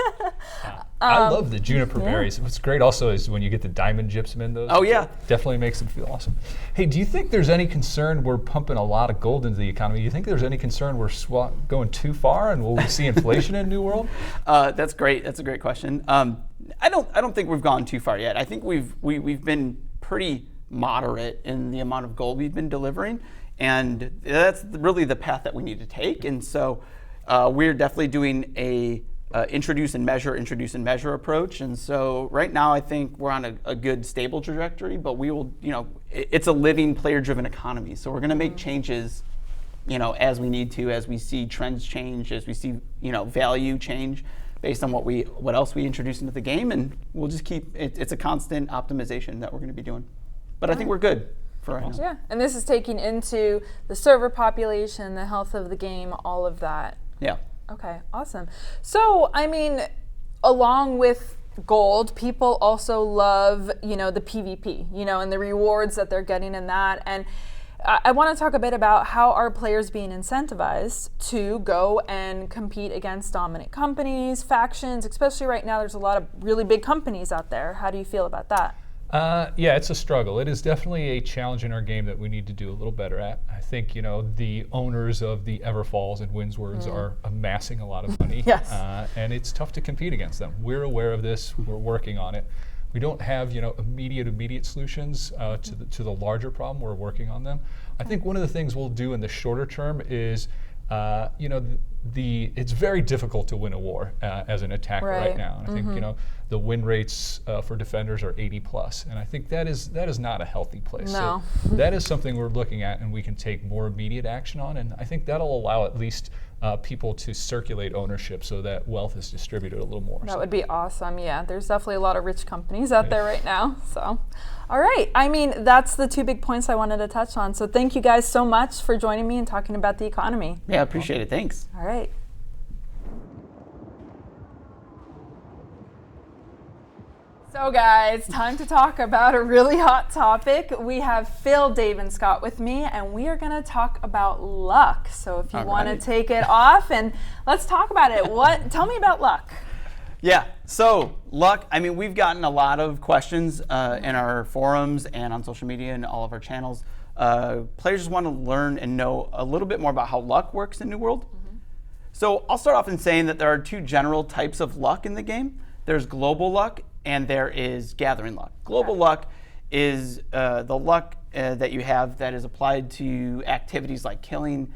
D: I love the juniper berries. What's great also is when you get the diamond gypsum in those.
H: Oh, yeah.
D: Definitely makes them feel awesome. Hey, do you think there's any concern we're pumping a lot of gold into the economy? Do you think there's any concern we're going too far and will we see inflation in New World?
H: That's great. That's a great question. I don't think we've gone too far yet. I think we've been pretty moderate in the amount of gold we've been delivering, and that's really the path that we need to take. And so we're definitely doing a introduce and measure approach. And so right now I think we're on a good stable trajectory, but we will, it's a living player-driven economy. So we're going to make changes, as we need to, as we see trends change, as we see, value change based on what else we introduce into the game, and we'll just keep it's a constant optimization that we're going to be doing. But I think we're good for right now.
B: Yeah, and this is taking into the server population, the health of the game, all of that.
H: Yeah.
B: Okay, awesome. So, I mean, along with gold, people also love, the PvP, and the rewards that they're getting in that. And I want to talk a bit about how are players being incentivized to go and compete against dominant companies, factions, especially right now there's a lot of really big companies out there. How do you feel about that?
D: Yeah, it's a struggle. It is definitely a challenge in our game that we need to do a little better at. I think, the owners of the Everfalls and Windswords are amassing a lot of money.
B: Yes.
D: And it's tough to compete against them. We're aware of this. We're working on it. We don't have, immediate solutions to the larger problem. We're working on them. I think one of the things we'll do in the shorter term is, it's very difficult to win a war as an attacker right now. And I think, the win rates for defenders are 80 plus. And I think that is not a healthy place.
B: No.
D: So that is something we're looking at and we can take more immediate action on. And I think that'll allow at least people to circulate ownership so that wealth is distributed a little more.
B: That would be awesome. Yeah, there's definitely a lot of rich companies out there right now. So, all right. I mean, that's the two big points I wanted to touch on. So thank you guys so much for joining me and talking about the economy.
H: Yeah, appreciate it. Thanks.
B: All right. So guys, time to talk about a really hot topic. We have Phil, Dave, and Scott with me, and we are going to talk about luck. So if you want to take it off, and let's talk about it. Tell me about luck.
H: Yeah, so luck, I mean, we've gotten a lot of questions in our forums and on social media and all of our channels. Players just want to learn and know a little bit more about how luck works in New World. So I'll start off in saying that there are two general types of luck in the game. There's global luck and there is gathering luck. Global luck is the luck that you have that is applied to activities like killing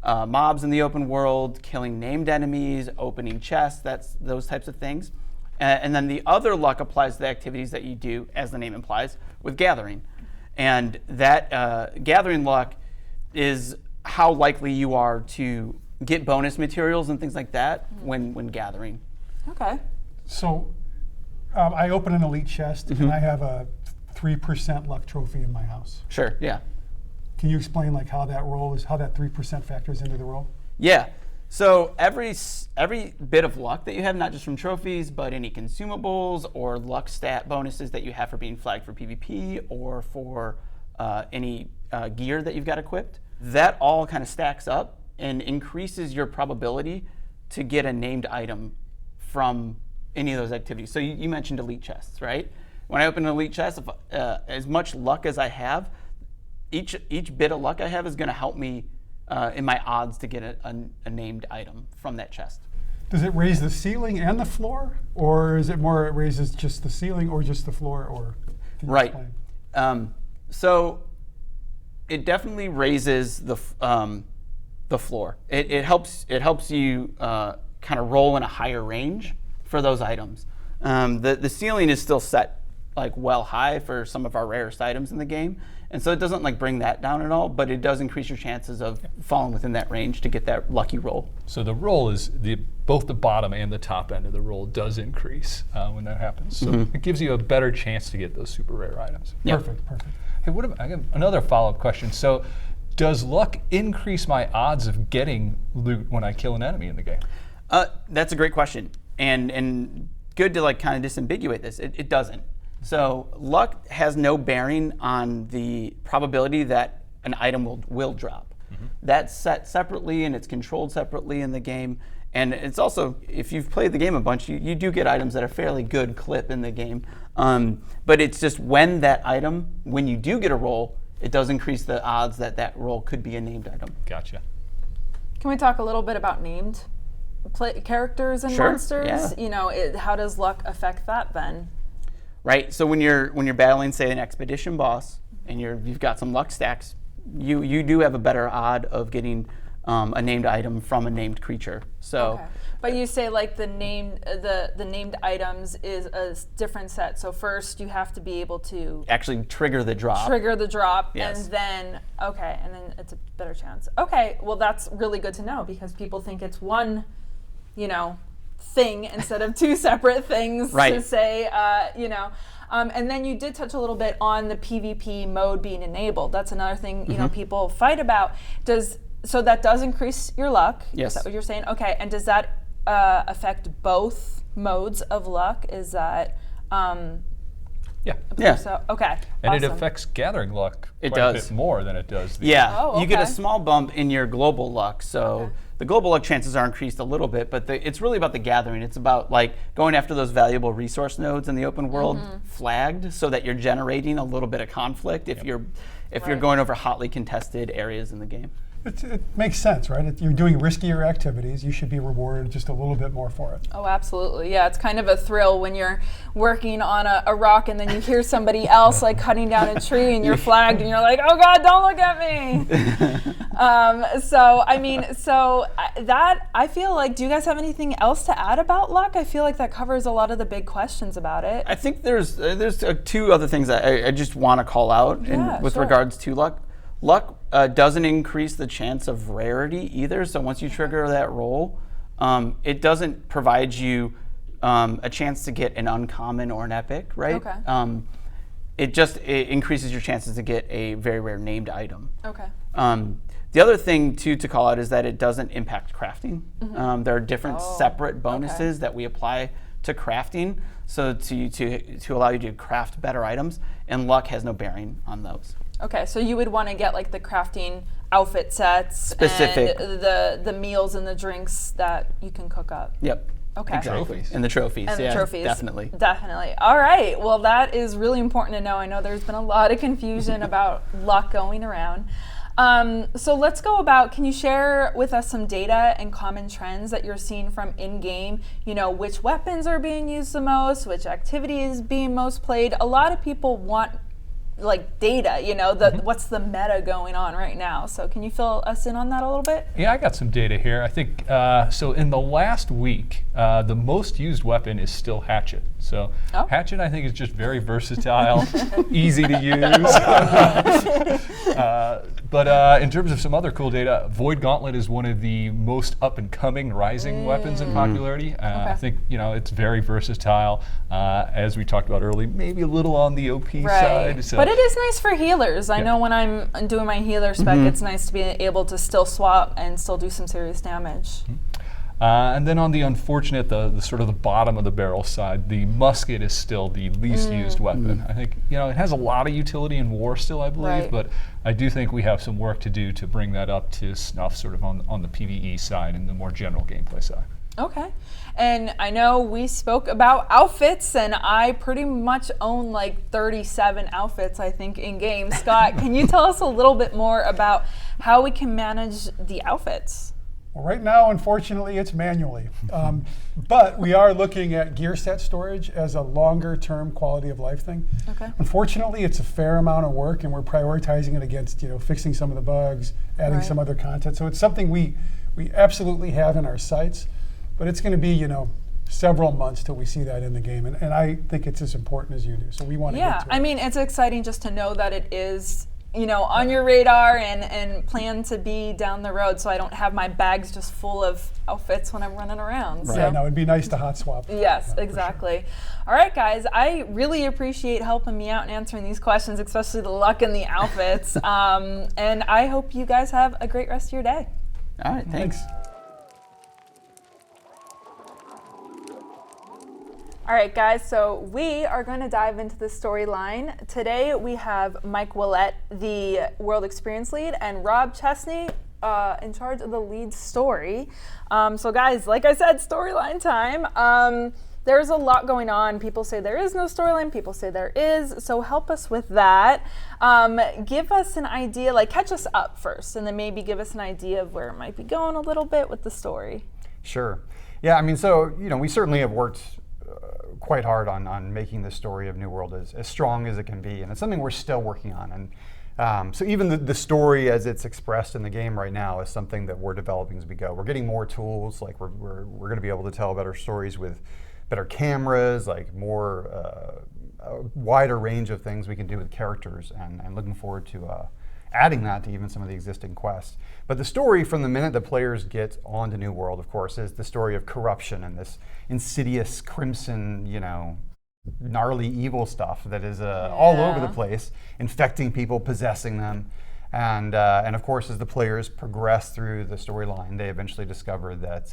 H: mobs in the open world, killing named enemies, opening chests, those types of things. And then the other luck applies to the activities that you do, as the name implies, with gathering. And that gathering luck is how likely you are to get bonus materials and things like that when gathering.
B: Okay.
C: So I open an elite chest and I have a 3% luck trophy in my house.
H: Sure, yeah.
C: Can you explain like how that 3% factors into the roll?
H: Yeah. So every bit of luck that you have, not just from trophies, but any consumables or luck stat bonuses that you have for being flagged for PvP or for any gear that you've got equipped, that all kind of stacks up and increases your probability to get a named item from any of those activities. So you mentioned elite chests, right? When I open an elite chest, as much luck as I have, each bit of luck I have is going to help me in my odds to get a named item from that chest.
C: Does it raise the ceiling and the floor, or is it more it raises just the ceiling or just the floor? Or can you
H: right.
C: explain?
H: So it definitely raises the floor. It helps you kind of roll in a higher range for those items. The ceiling is still set like well high for some of our rarest items in the game, and so it doesn't like bring that down at all, but it does increase your chances of falling within that range to get that lucky roll.
D: So the roll is both the bottom and the top end of the roll does increase when that happens. So it gives you a better chance to get those super rare items.
H: Yeah.
C: Perfect.
D: Hey, I have another follow-up question. So does luck increase my odds of getting loot when I kill an enemy in the game?
H: That's a great question, and good to like kind of disambiguate this. It doesn't. So luck has no bearing on the probability that an item will drop. That's set separately and it's controlled separately in the game. And it's also, if you've played the game a bunch, you do get items at a fairly good clip in the game. But it's just when you do get a roll, it does increase the odds that roll could be a named item.
D: Gotcha.
B: Can we talk a little bit about named characters and
H: Sure,
B: monsters?
H: yeah.
B: How does luck affect that then?
H: Right. So when you're battling, say, an expedition boss, and you've got some luck stacks, you do have a better odd of getting a named item from a named creature. So.
B: Okay. But you say like the named items is a different set. So first you have to be able to
H: actually trigger the drop.
B: and
H: Yes.
B: then it's a better chance. Okay, well that's really good to know because people think it's one, thing instead of two separate things
H: right.
B: to say, and then you did touch a little bit on the PvP mode being enabled. That's another thing people fight about. So that does increase your luck.
H: Yes.
B: Is that what you're saying? Okay, and does that affect both modes of luck? Is that
D: Yeah.
H: Yeah.
B: So okay.
D: And it
B: awesome.
D: affects gathering luck
H: It
D: quite a
H: does.
D: bit more than it does the
H: Yeah,
B: Oh,
H: you get a
B: okay.
H: small bump in your global luck. So
B: Okay.
H: the global luck chances are increased a little bit, but it's really about the gathering. It's about like going after those valuable resource nodes in the open world flagged, so that you're generating a little bit of conflict if you're
B: Right.
H: going over hotly contested areas in the game.
C: It makes sense, right? You're doing riskier activities. You should be rewarded just a little bit more for it.
B: Oh, absolutely. Yeah, it's kind of a thrill when you're working on a rock and then you hear somebody else like cutting down a tree and you're flagged and you're like, oh God, don't look at me. That I feel like, do you guys have anything else to add about luck? I feel like that covers a lot of the big questions about it.
H: I think there's two other things that I just want to call out with
B: sure.
H: regards to luck. Luck doesn't increase the chance of rarity either. So once you trigger that roll, it doesn't provide you a chance to get an uncommon or an epic, right?
B: Okay.
H: It increases your chances to get a very rare named item.
B: Okay.
H: The other thing to call out is that it doesn't impact crafting. There are different separate bonuses that we apply to crafting, so to allow you to craft better items, and luck has no bearing on those.
B: Okay, so you would want to get like the crafting outfit sets
H: Specific.
B: and the meals and the drinks that you can cook up.
H: Yep.
B: Okay.
D: Trophies.
H: And the trophies.
B: And
H: yeah,
B: the trophies.
H: Definitely.
B: Definitely. All right. Well, that is really important to know. I know there's been a lot of confusion about luck going around. So let's go about, can you share with us some data and common trends that you're seeing from in-game? You know, which weapons are being used the most, which activity is being most played? A lot of people want like data, you know, what's the meta going on right now. So can you fill us in on that a little bit?
D: Yeah, I got some data here. I think, so in the last week, the most used weapon is still Hatchet. So Hatchet, I think, is just very versatile, easy to use. But in terms of some other cool data, Void Gauntlet is one of the most up-and-coming rising weapons in popularity. I think, you know, it's very versatile. As we talked about earlier, maybe a little on the OP side. So
B: But it is nice for healers. I know when I'm doing my healer spec, it's nice to be able to still swap and still do some serious damage.
D: And then on the unfortunate, the sort of the bottom of the barrel side, the musket is still the least used weapon. I think, you know, it has a lot of utility in war still, I believe,
B: Right.
D: but I do think we have some work to do to bring that up to snuff sort of on the PvE side and the more general gameplay side.
B: Okay. And I know we spoke about outfits, and I pretty much own like 37 outfits, I think, in game. Scott, can you tell us a little bit more about how we can manage the outfits?
C: Well, right now, unfortunately, it's manually. But we are looking at gear set storage as a longer-term quality of life thing.
B: Okay.
C: Unfortunately, it's a fair amount of work, and we're prioritizing it against, you know, fixing some of the bugs, adding
B: Right.
C: some other content. So it's something we absolutely have in our sights, but it's going to be, you know, several months till we see that in the game. And I think it's as important as you do. So we want to get to it.
B: I mean, it's exciting just to know that it is, you know, on your radar and plan to be down the road, so I don't have my bags just full of outfits when I'm running around.
C: Yeah,
B: So.
C: no, it'd be nice to hot swap.
B: Yes,
C: Yeah,
B: exactly. All right, guys, I really appreciate helping me out and answering these questions, especially the luck and the outfits. And I hope you guys have a great rest of your day.
H: All right, thanks.
B: All right, guys, so we are going to dive into the storyline. Today we have Mike Willett, the World Experience Lead, and Rob Chesney in charge of the lead story. So guys, like I said, storyline time. There's a lot going on. People say there is no storyline, people say there is, so help us with that. Give us an idea, like catch us up first, and then maybe give us an idea of where it might be going a little bit with the story.
I: Sure. Yeah, I mean, so, you know, we certainly have worked quite hard on making the story of New World as strong as it can be, and it's something we're still working on. And so even the story as it's expressed in the game right now is something that we're developing as we go. We're getting more tools, like we're going to be able to tell better stories with better cameras, like more a wider range of things we can do with characters, and looking forward to adding that to even some of the existing quests. But the story from the minute the players get onto New World, of course, is the story of corruption and this insidious crimson, you know, gnarly evil stuff that is all over the place, infecting people, possessing them. And of course, as the players progress through the storyline, they eventually discover that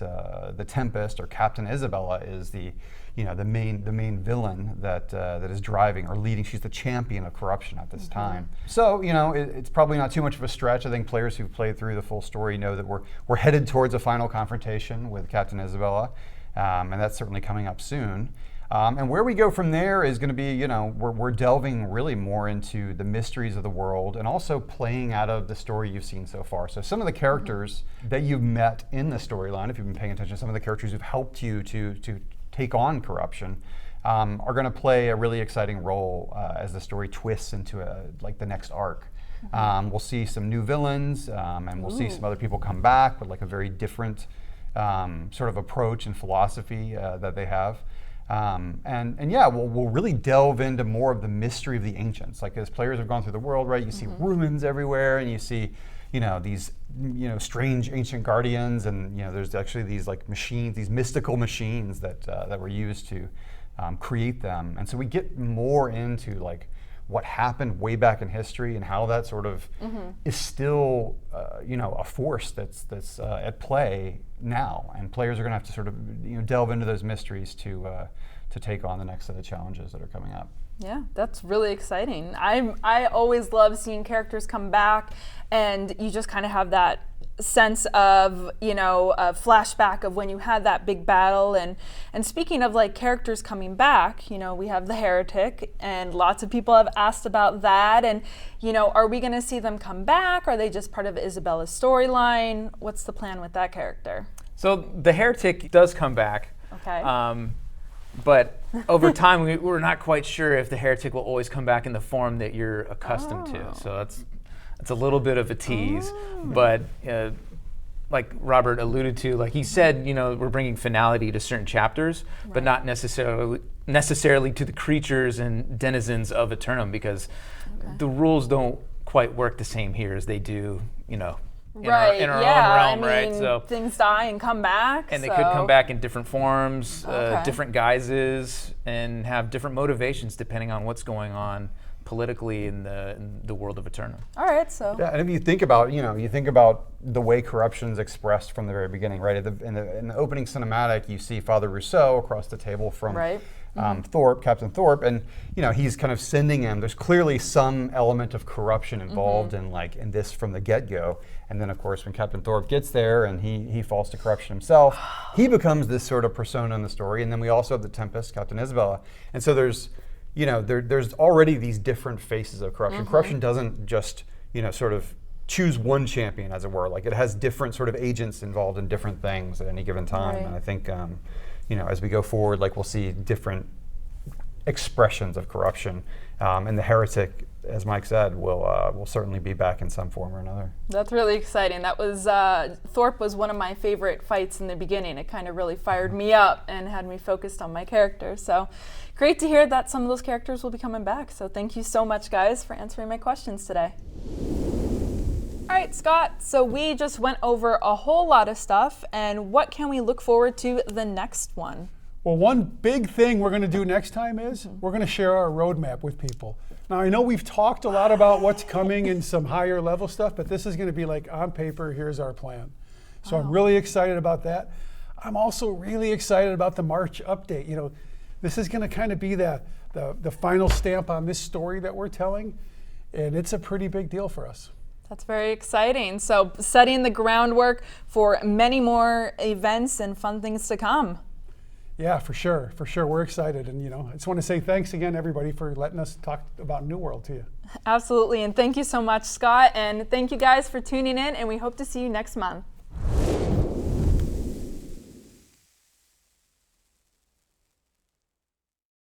I: the Tempest, or Captain Isabella, is the main villain that is driving or leading. She's the champion of corruption at this time. So it's probably not too much of a stretch. I think players who've played through the full story know that we're headed towards a final confrontation with Captain Isabella, and that's certainly coming up soon. And where we go from there is going to be, we're delving really more into the mysteries of the world and also playing out of the story you've seen so far. So some of the characters that you've met in the storyline, if you've been paying attention, some of the characters who've helped you to take on corruption are going to play a really exciting role as the story twists into the next arc. We'll see some new villains, and we'll see some other people come back with a very different sort of approach and philosophy that they have. We'll really delve into more of the mystery of the ancients. Like, as players have gone through the world, right, you see ruins everywhere, and you see, these, strange ancient guardians, and there's actually these machines, these mystical machines that were used to create them. And so we get more into what happened way back in history and how that sort of is still, a force that's at play now. And players are going to have to sort of, delve into those mysteries to take on the next set of challenges that are coming up.
B: Yeah, that's really exciting. I always love seeing characters come back, and you just kind of have that sense of, a flashback of when you had that big battle. And speaking of characters coming back, we have the Heretic, and lots of people have asked about that. And, are we going to see them come back? Are they just part of Isabella's storyline? What's the plan with that character?
J: So the Heretic does come back.
B: Okay.
J: But over time, we're not quite sure if the Heretic will always come back in the form that you're accustomed to. So that's a little bit of a tease. But like Robert alluded to, he said, we're bringing finality to certain chapters, but not necessarily to the creatures and denizens of Aeternum, because the rules don't quite work the same here as they do, in our own realm, right? So
B: things die and come back.
J: And they could come back in different forms, different guises, and have different motivations depending on what's going on politically in the world of Aeternum.
B: All right, so.
I: Yeah, and if you think about, the way corruption's expressed from the very beginning, right? In the opening cinematic, you see Father Rousseau across the table from Thorpe, Captain Thorpe, and he's kind of sending him. There's clearly some element of corruption involved in this from the get-go. And then, of course, when Captain Thorpe gets there and he falls to corruption himself, he becomes this sort of persona in the story. And then we also have the Tempest, Captain Isabella. And so there's already these different faces of corruption. Corruption doesn't just, sort of choose one champion, as it were. It has different sort of agents involved in different things at any given time.
B: Right.
I: And I think, as we go forward, we'll see different expressions of corruption. And the Heretic, as Mike said, will certainly be back in some form or another.
B: That's really exciting. That was Thorpe was one of my favorite fights in the beginning. It kind of really fired me up and had me focused on my character. So great to hear that some of those characters will be coming back. So thank you so much, guys, for answering my questions today. All right, Scott, so we just went over a whole lot of stuff, and what can we look forward to the next one?
C: Well, one big thing we're going to do next time is we're going to share our roadmap with people. Now, I know we've talked a lot about what's coming and some higher level stuff, but this is going to be on paper, here's our plan. So I'm really excited about that. I'm also really excited about the March update. This is going to kind of be the final stamp on this story that we're telling, and it's a pretty big deal for us.
B: That's very exciting. So setting the groundwork for many more events and fun things to come.
C: Yeah, for sure. We're excited. And, I just want to say thanks again, everybody, for letting us talk about New World to you.
B: Absolutely. And thank you so much, Scott. And thank you guys for tuning in, and we hope to see you next month.